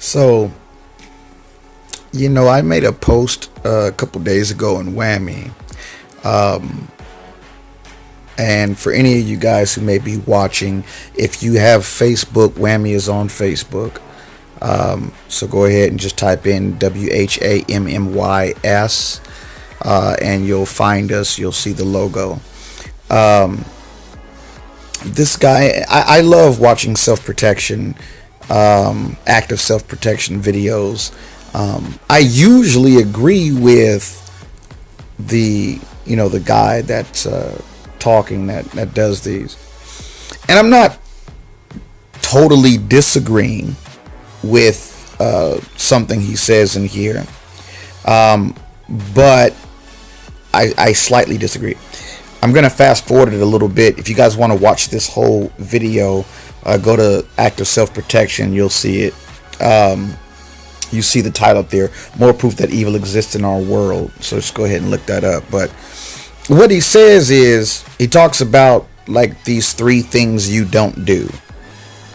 So, I made a post a couple days ago in Whammy. Um, and for any of you guys who may be watching, if you have Facebook, Whammy is on Facebook. So go ahead and just type in WHAMMYS, and you'll find us. You'll see the logo. Um, this guy, I love watching self protection, active self protection videos. I usually agree with the guy that's talking that does these, and I'm not totally disagreeing with something he says in here, um, but I slightly disagree. I'm gonna fast forward it a little bit. If you guys want to watch this whole video, go to active self protection. You'll see it. You see the title up there, more proof that evil exists in our world. So just go ahead and look that up. But what he says is, he talks about like these three things you don't do.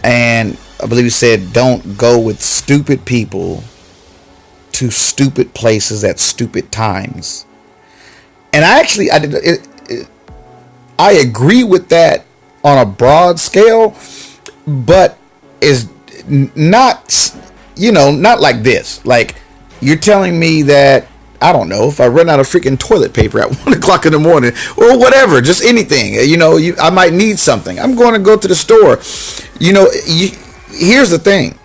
And I believe he said, don't go with stupid people to stupid places at stupid times. And I agree with that on a broad scale, but is not, not like this. Like, you're telling me that, I don't know, if I run out of freaking toilet paper at 1 o'clock in the morning or whatever, just anything, I might need something. I'm going to go to the store. Here's the thing.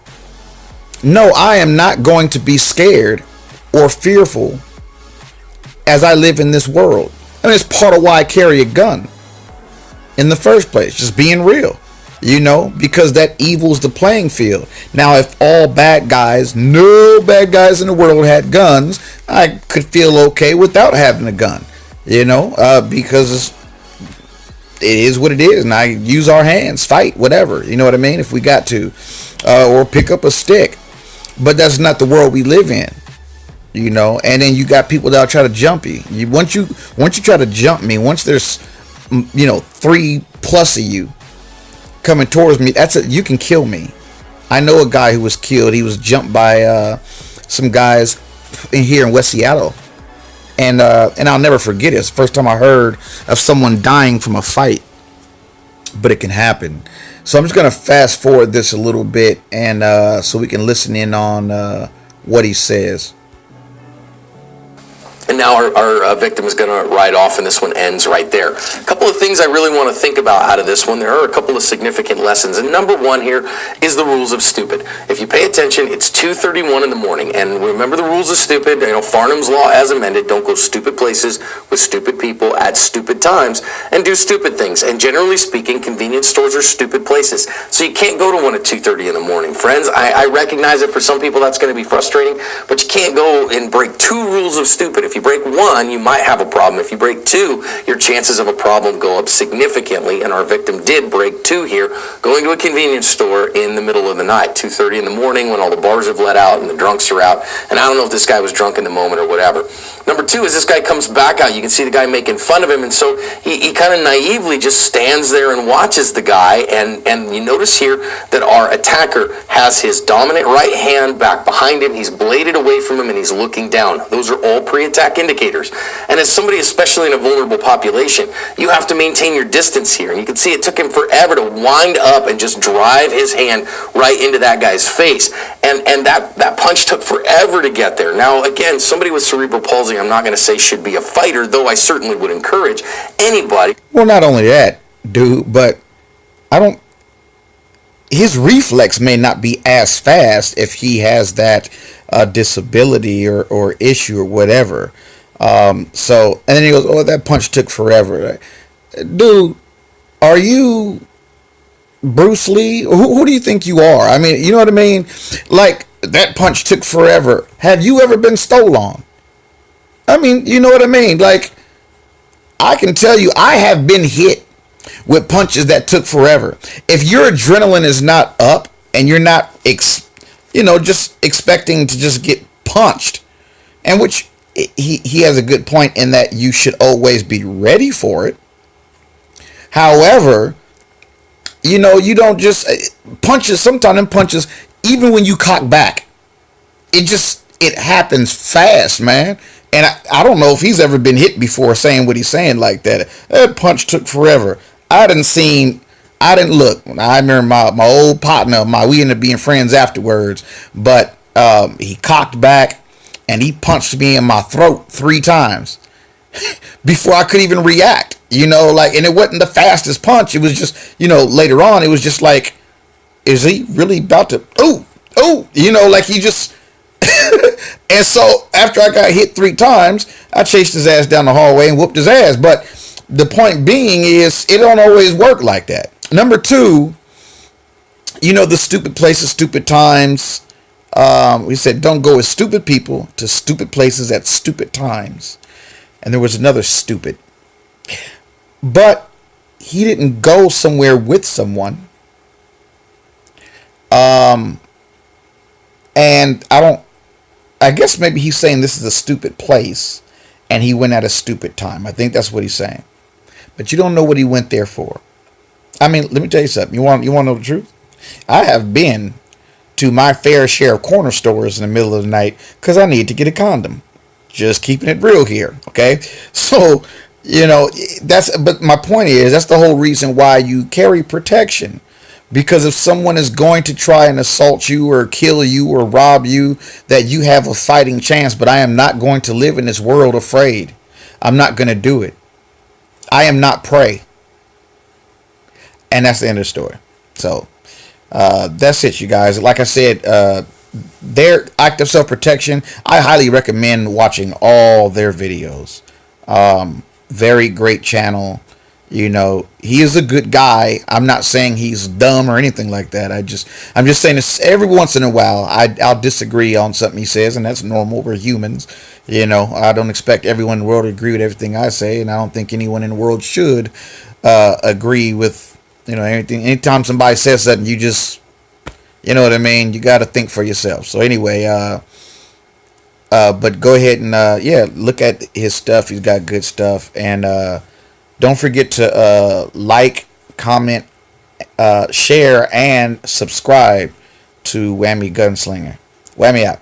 No, I am not going to be scared or fearful as I live in this world. I mean, it's part of why I carry a gun in the first place, just being real. Because that evils the playing field. Now, if all bad guys, no bad guys in the world had guns, I could feel okay without having a gun, because it is what it is, and I use our hands, fight, whatever, you know what I mean, if we got to, or pick up a stick. But that's not the world we live in, and then you got people that'll try to jump you. Once you try to jump me, once there's, 3+ of you coming towards me, you can kill me. I know a guy who was killed. He was jumped by some guys here in West Seattle, and I'll never forget it. It's the first time I heard of someone dying from a fight, but it can happen. So I'm just gonna fast forward this a little bit, and so we can listen in on what he says. And now our victim is going to ride off, and this one ends right there. A couple of things I really want to think about out of this one. There are a couple of significant lessons. And number one here is the rules of stupid. If you pay attention, it's 2:31 in the morning. And remember the rules of stupid. Farnham's Law as amended. Don't go stupid places with stupid people at stupid times and do stupid things. And generally speaking, convenience stores are stupid places. So you can't go to one at 2:30 in the morning. Friends, I recognize that for some people that's going to be frustrating, but you can't go and break two rules of stupid. If you break one, you might have a problem. If you break two, your chances of a problem go up significantly, and our victim did break two here, going to a convenience store in the middle of the night, 2:30 in the morning, when all the bars have let out and the drunks are out. And I don't know if this guy was drunk in the moment or whatever. Number two is this guy comes back out. You can see the guy making fun of him, and so he kind of naively just stands there and watches the guy, and you notice here that our attacker has his dominant right hand back behind him. He's bladed away from him, and he's looking down. Those are all pre-attack indicators. And as somebody, especially in a vulnerable population, you have to maintain your distance here. And you can see it took him forever to wind up and just drive his hand right into that guy's face. And that punch took forever to get there. Now, again, somebody with cerebral palsy, I'm not going to say should be a fighter, though I certainly would encourage anybody. Well, not only that, dude, but his reflex may not be as fast if he has that disability or issue or whatever. And then he goes, "Oh, that punch took forever." Dude, are you Bruce Lee? Who do you think you are? I mean, you know what I mean? Like, that punch took forever. Have you ever been stole on? I mean, you know what I mean? Like, I can tell you, I have been hit with punches that took forever. If your adrenaline is not up and you're not, just expecting to just get punched, and which he has a good point in that you should always be ready for it. However, you don't just punches. Sometimes punches, even when you cock back, it happens fast, man. And I don't know if he's ever been hit before saying what he's saying like that. That punch took forever. I didn't look. I remember my old partner, we ended up being friends afterwards, but he cocked back and he punched me in my throat 3 times before I could even react. And it wasn't the fastest punch. It was just, later on, it was just like, is he really about to, like he just, and so after I got hit 3 times, I chased his ass down the hallway and whooped his ass. But the point being is, it don't always work like that. Number 2, the stupid places, stupid times. We said don't go with stupid people to stupid places at stupid times. And there was another stupid. But he didn't go somewhere with someone. And I guess maybe he's saying this is a stupid place and he went at a stupid time. I think that's what he's saying. But you don't know what he went there for. I mean, let me tell you something. You want to know the truth? I have been to my fair share of corner stores in the middle of the night because I need to get a condom. Just keeping it real here, okay? So, but my point is, that's the whole reason why you carry protection. Because if someone is going to try and assault you or kill you or rob you, that you have a fighting chance. But I am not going to live in this world afraid. I'm not going to do it. I am not prey. And that's the end of the story. So that's it, you guys. Like I said, their act of self-protection, I highly recommend watching all their videos. Very great channel. He is a good guy. I'm not saying he's dumb or anything like that. I'm just saying this, every once in a while I'll disagree on something he says, and that's normal. We're humans. I don't expect everyone in the world to agree with everything I say, and I don't think anyone in the world should agree with anything. Anytime somebody says something, you just, you know what I mean, you got to think for yourself. So anyway, but go ahead and look at his stuff. He's got good stuff. And don't forget to like, comment, share, and subscribe to Whammy Gunslinger. Whammy out.